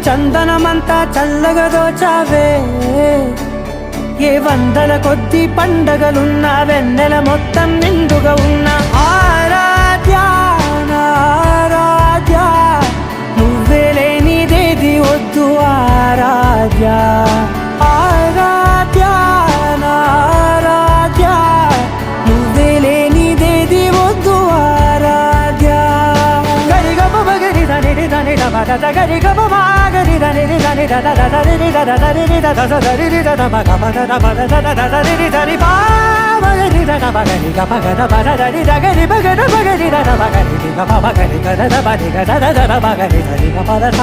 చందనమంతా చల్లగా దోచావే ఏ వందల కొద్ది పండగలున్న వెన్నెల మొత్తం నిండుగా ఉన్న ఆరాధ్య నా ఆరాధ్య నువ్వే లేనిదేది వద్దు ఆరాధ్య ఆరాధ్య నా ఆరాధ్య నువ్వే లేనిదేది వద్దు ఆరాధ్య గరిగమ మగరి దని దని దమద గరిగమ మాగరి దని దని దద దరి దద దరి దద దరి దద మగమ దద బద దద దరి దరి బా మగరి దద మగరి గమ గద బద దరి దగరి మగద మగరి దద మగరి గమ మగరి గద బది గద దద మగరి దరి గమ దద